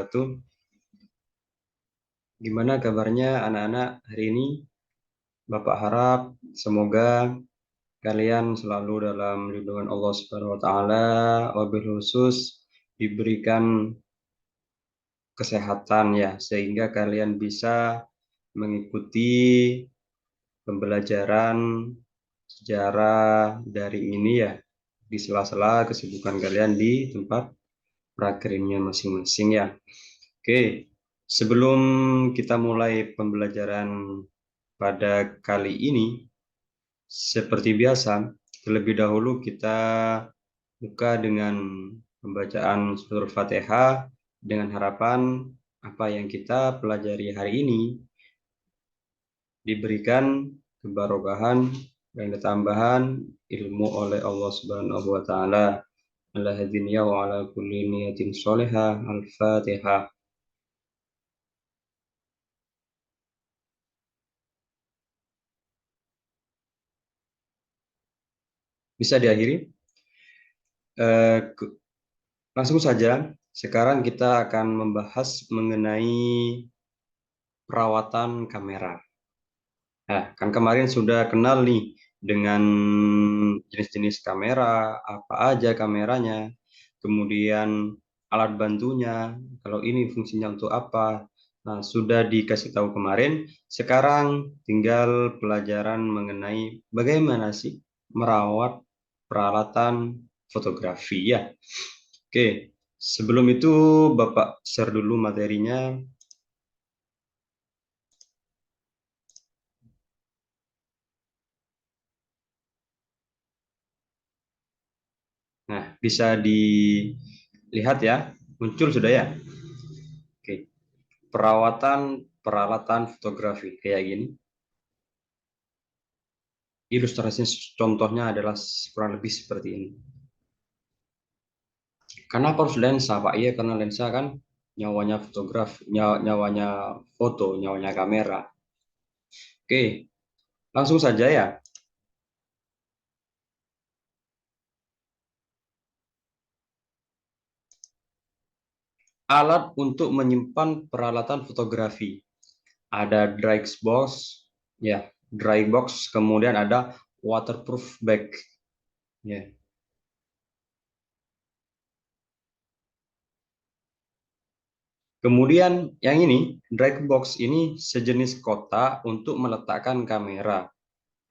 wabarakatuh. Gimana kabarnya anak-anak hari ini? Bapak harap semoga kalian selalu dalam lindungan Allah Subhanahu wa taala, wabil khusus diberikan kesehatan ya, sehingga kalian bisa mengikuti pembelajaran sejarah dari ini ya, di sela-sela kesibukan kalian di tempat prakerimnya masing-masing ya. Oke, sebelum kita mulai pembelajaran pada kali ini, seperti biasa, terlebih dahulu kita buka dengan pembacaan surah Al-Fatihah dengan harapan apa yang kita pelajari hari ini diberikan kebarokahan dan ketambahan ilmu oleh Allah Subhanahu wa taala. Ala hadiniya wa ala kulli niyatin sholihah. Al-Fatihah. Bisa diakhiri. Langsung saja, sekarang kita akan membahas mengenai perawatan kamera. Nah, kan kemarin sudah kenal nih dengan jenis-jenis kamera, apa aja kameranya, kemudian alat bantunya, kalau ini fungsinya untuk apa. Nah, sudah dikasih tahu kemarin, sekarang tinggal pelajaran mengenai bagaimana sih merawat peralatan fotografi ya. Oke, sebelum itu Bapak share dulu materinya. Nah, bisa dilihat ya, muncul sudah ya. Oke, perawatan peralatan fotografi kayak gini. Ilustrasinya contohnya adalah kurang lebih seperti ini. Karena harus lensa, Pak. Iya, karena lensa kan nyawanya fotografi, nyawanya foto, nyawanya kamera. Oke, langsung saja ya. Alat untuk menyimpan peralatan fotografi. Ada dry box, ya, dry box, kemudian ada waterproof bag. Ya. Kemudian yang ini, dry box ini sejenis kotak untuk meletakkan kamera.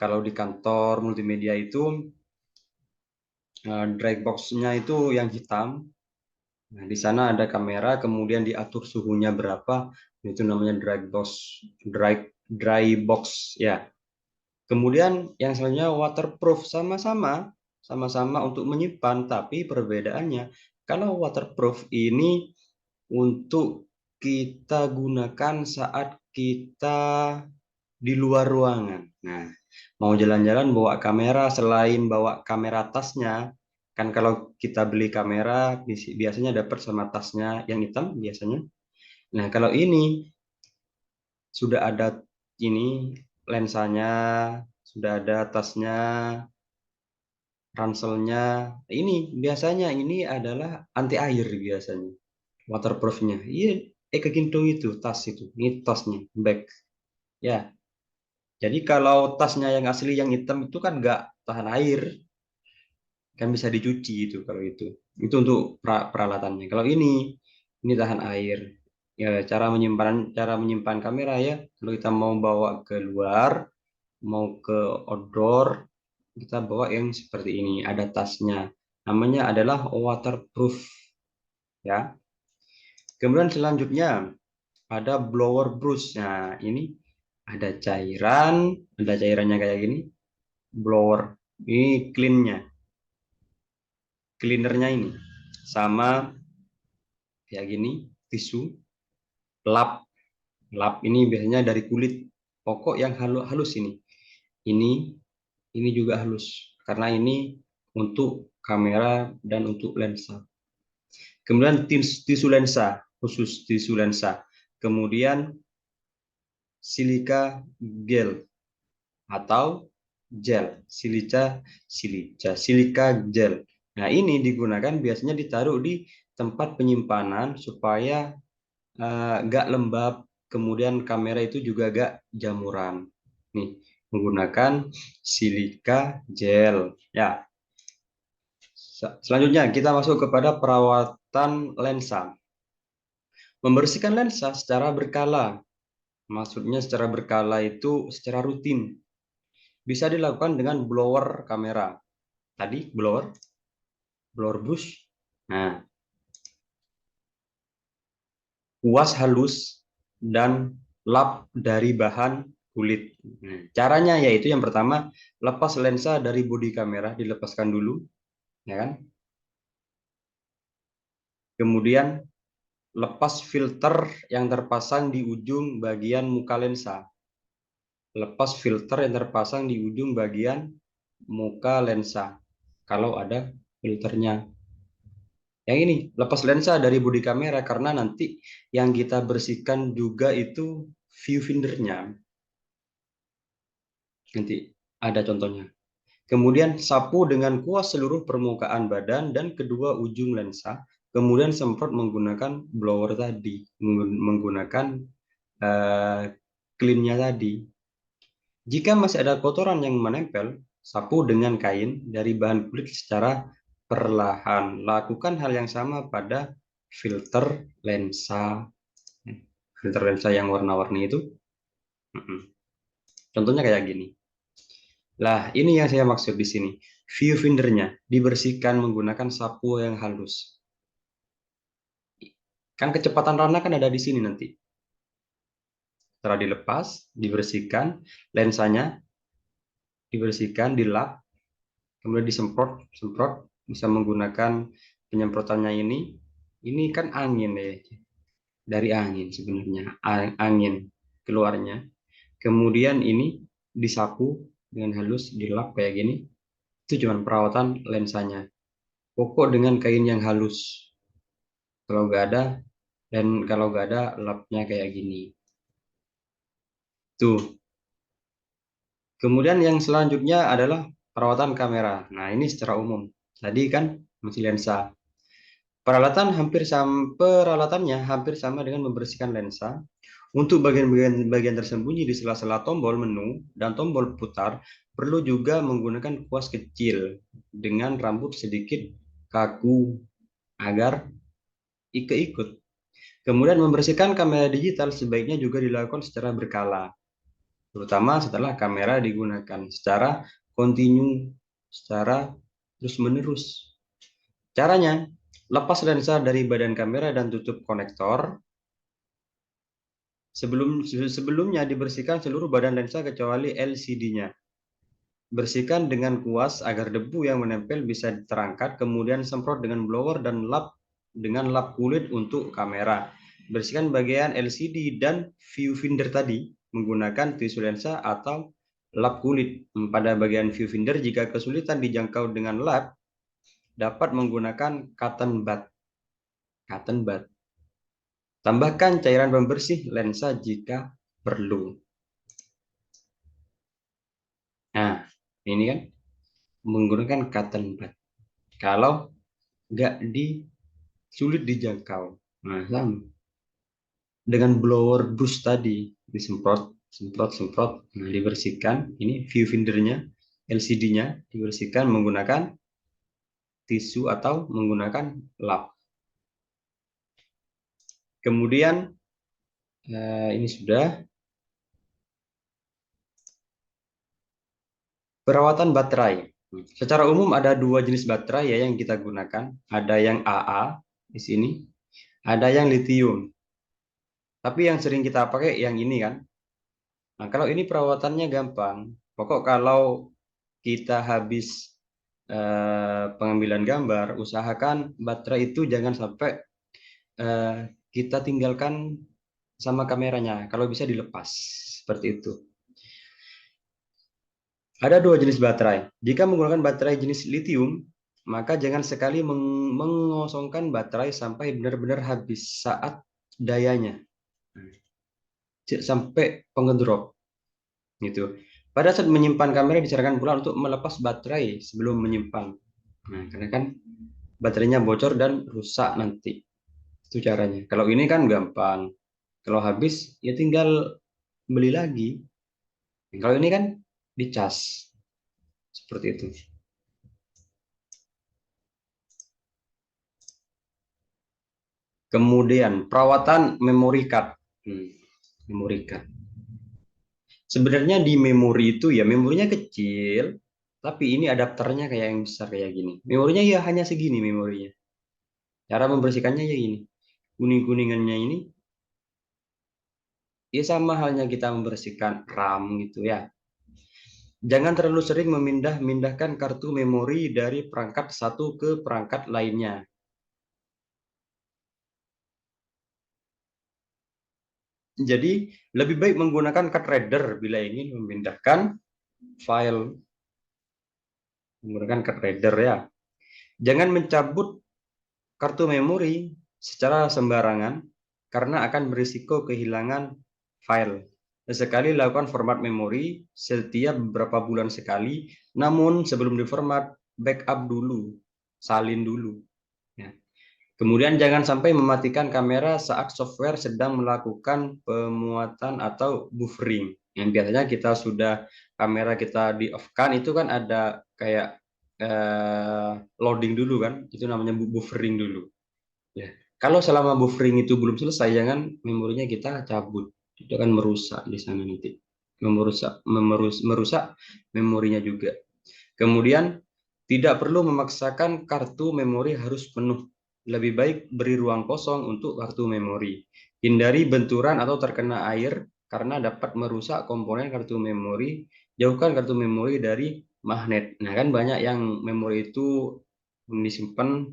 Kalau di kantor multimedia itu dry box-nya itu yang hitam. Nah, di sana ada kamera, kemudian diatur suhunya berapa, itu namanya dry box ya. Kemudian yang selanjutnya waterproof, sama-sama untuk menyimpan, tapi perbedaannya kalau waterproof ini untuk kita gunakan saat kita di luar ruangan. Nah, mau jalan-jalan bawa kamera, selain bawa kamera tasnya, kan kalau kita beli kamera biasanya dapat sama tasnya yang hitam biasanya. Nah, kalau ini sudah ada ini lensanya, sudah ada tasnya, ranselnya. Ini biasanya ini adalah anti air biasanya, waterproofnya. Iya, kayak gitu itu tas itu, ini tasnya, bag. Ya, jadi kalau tasnya yang asli yang hitam itu kan nggak tahan air, kan bisa dicuci itu kalau itu. Itu untuk peralatannya. Kalau ini tahan air. Ya, cara menyimpan kamera ya. Kalau kita mau bawa ke luar, mau ke outdoor, kita bawa yang seperti ini. Ada tasnya. Namanya adalah waterproof ya. Kemudian selanjutnya ada blower brush. Nah, ini ada cairannya kayak gini. Blower ini cleanernya ini sama kayak gini, tisu, lap. Lap ini biasanya dari kulit pokok yang halus ini. Ini ini juga halus karena ini untuk kamera dan untuk lensa. Kemudian tisu lensa, khusus tisu lensa. Kemudian silika gel atau gel, silika gel. Nah, ini digunakan biasanya ditaruh di tempat penyimpanan supaya nggak lembab, kemudian kamera itu juga nggak jamuran. Nih, menggunakan silika gel. Ya, selanjutnya kita masuk kepada perawatan lensa. Membersihkan lensa secara berkala. Maksudnya secara berkala itu secara rutin. Bisa dilakukan dengan blower kamera. Tadi blower brush. Nah, kuas halus dan lap dari bahan kulit. Nah, caranya yaitu yang pertama, lepas lensa dari bodi kamera, dilepaskan dulu, ya kan? Kemudian lepas filter yang terpasang di ujung bagian muka lensa. Lepas filter yang terpasang di ujung bagian muka lensa. Kalau ada filternya. Yang ini, lepas lensa dari bodi kamera karena nanti yang kita bersihkan juga itu viewfindernya. Nanti ada contohnya. Kemudian sapu dengan kuas seluruh permukaan badan dan kedua ujung lensa. Kemudian semprot menggunakan blower tadi, menggunakan cleannya tadi. Jika masih ada kotoran yang menempel, sapu dengan kain dari bahan kulit secara perlahan. Lakukan hal yang sama pada filter lensa. Filter lensa yang warna-warni itu. Contohnya kayak gini. Lah, ini yang saya maksud di sini. Viewfindernya dibersihkan menggunakan sapu yang halus. Kan kecepatan rana kan ada di sini nanti. Setelah dilepas, dibersihkan, lensanya dibersihkan, dilap, kemudian semprot, bisa menggunakan penyemprotannya ini. Ini kan angin ya, dari angin sebenarnya, angin keluarnya. Kemudian ini disapu dengan halus, dilap kayak gini. Itu cuma perawatan lensanya. Pokok dengan kain yang halus. Kalau nggak ada, dan kalau nggak ada lapnya kayak gini. Tuh. Kemudian yang selanjutnya adalah perawatan kamera. Nah, ini secara umum. Tadi kan masih lensa. Peralatannya hampir sama dengan membersihkan lensa. Untuk bagian tersembunyi di sela-sela tombol menu dan tombol putar, perlu juga menggunakan kuas kecil dengan rambut sedikit kaku agar ikut. Kemudian membersihkan kamera digital sebaiknya juga dilakukan secara berkala, terutama setelah kamera digunakan secara kontinu, secara terus-menerus. Caranya, lepas lensa dari badan kamera dan tutup konektor. Sebelumnya dibersihkan seluruh badan lensa kecuali LCD-nya. Bersihkan dengan kuas agar debu yang menempel bisa terangkat, kemudian semprot dengan blower dan lap dengan lap kulit untuk kamera. Bersihkan bagian LCD dan viewfinder tadi menggunakan tisu lensa atau lap kulit. Pada bagian viewfinder, jika kesulitan dijangkau dengan lap, dapat menggunakan cotton bud. Tambahkan cairan pembersih lensa jika perlu. Nah, ini kan menggunakan cotton bud. Kalau nggak sulit dijangkau, nah sama. Dengan blower brush tadi semprot, nah, dibersihkan. Ini viewfindernya, LCD-nya dibersihkan menggunakan tisu atau menggunakan lap. Kemudian ini sudah. Perawatan baterai. Secara umum ada dua jenis baterai ya yang kita gunakan. Ada yang AA di sini, ada yang lithium. Tapi yang sering kita pakai yang ini kan. Nah, kalau ini perawatannya gampang. Pokok kalau kita habis pengambilan gambar, usahakan baterai itu jangan sampai kita tinggalkan sama kameranya. Kalau bisa dilepas seperti itu. Ada dua jenis baterai. Jika menggunakan baterai jenis lithium, maka jangan sekali mengosongkan baterai sampai benar-benar habis saat dayanya. Sampai pengedrop. Gitu. Pada saat menyimpan kamera disarankan pula untuk melepas baterai sebelum menyimpan. Nah, karena kan baterainya bocor dan rusak nanti. Itu caranya. Kalau ini kan gampang. Kalau habis ya tinggal beli lagi. Kalau ini kan dicas seperti itu. Kemudian perawatan memory card. Memory card. Sebenarnya di memori itu ya memorinya kecil, tapi ini adapternya kayak yang besar kayak gini. Memorinya ya hanya segini memorinya. Cara membersihkannya ya ini. Kuning-kuningannya ini ya sama halnya kita membersihkan RAM gitu ya. Jangan terlalu sering memindahkan kartu memori dari perangkat satu ke perangkat lainnya. Jadi, lebih baik menggunakan card reader bila ingin memindahkan file. Menggunakan card reader ya. Jangan mencabut kartu memori secara sembarangan karena akan berisiko kehilangan file. Sesekali lakukan format memori setiap beberapa bulan sekali, namun sebelum diformat, backup dulu, salin dulu. Ya. Kemudian jangan sampai mematikan kamera saat software sedang melakukan pemuatan atau buffering. Yang biasanya kita sudah kamera kita di off kan itu kan ada kayak loading dulu kan, itu namanya buffering dulu. Ya, kalau selama buffering itu belum selesai, jangan memorinya kita cabut. Itu akan merusak di sana nanti. Merusak memorinya juga. Kemudian, tidak perlu memaksakan kartu memori harus penuh. Lebih baik beri ruang kosong untuk kartu memori. Hindari benturan atau terkena air karena dapat merusak komponen kartu memori. Jauhkan kartu memori dari magnet. Nah, kan banyak yang memori itu disimpan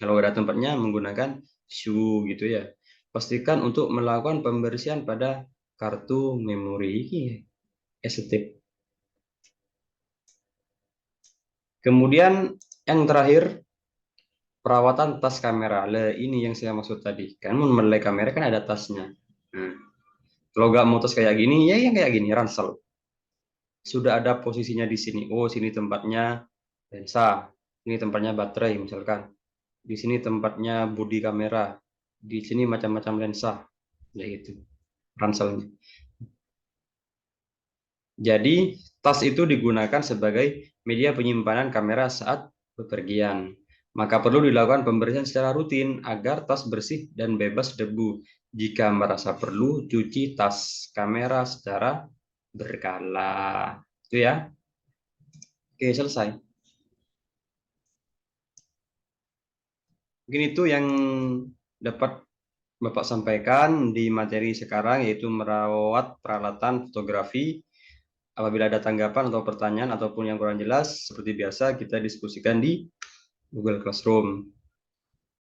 kalau ada tempatnya menggunakan tisu gitu ya. Pastikan untuk melakukan pembersihan pada kartu memori ini STP. Kemudian yang terakhir perawatan tas kamera. Ini yang saya maksud tadi. Kan menilai kamera kan ada tasnya. Nah, kalau nggak mau tas kayak gini, ya yang kayak gini, ransel. Sudah ada posisinya di sini. Oh, sini tempatnya lensa. Ini tempatnya baterai misalkan. Di sini tempatnya bodi kamera. Di sini macam-macam lensa. Ya itu, ranselnya. Jadi, tas itu digunakan sebagai media penyimpanan kamera saat bepergian. Maka perlu dilakukan pembersihan secara rutin agar tas bersih dan bebas debu. Jika merasa perlu, cuci tas kamera secara berkala. Itu ya. Oke, selesai. Mungkin itu yang dapat Bapak sampaikan di materi sekarang, yaitu merawat peralatan fotografi. Apabila ada tanggapan atau pertanyaan ataupun yang kurang jelas, seperti biasa kita diskusikan di Google Classroom.